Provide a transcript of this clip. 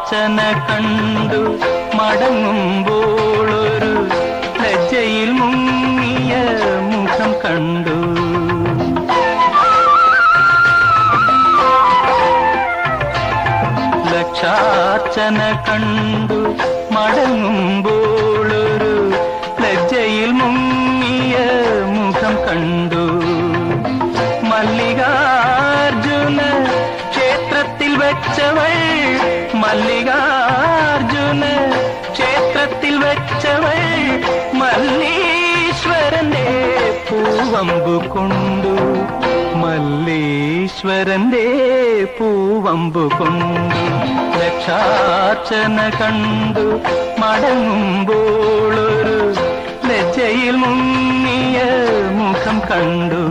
ലക്ഷാർച്ചന കണ്ടു മടങ്ങുമ്പോളൊരു ലജ്ജയിൽ മുങ്ങിയ മുഖം കണ്ടു. ലക്ഷാർച്ചന കണ്ടു മടങ്ങുമ്പോളൊരു ലജ്ജയിൽ മുങ്ങിയ മുഖം കണ്ടു. മല്ലികാർജുന ക്ഷേത്രത്തിൽ വെച്ചവൾ, മല്ലികാർജുന ക്ഷേത്രത്തിൽ വെച്ചവൾ മല്ലീശ്വരന്റെ പൂവമ്പു കൊണ്ടു, മല്ലീശ്വരന്റെ പൂവമ്പു കൊണ്ടു. ലക്ഷാർച്ചന കണ്ടു മടങ്ങുമ്പോളൊരു ലജ്ജയിൽ മുങ്ങിയ മുഖം കണ്ടു.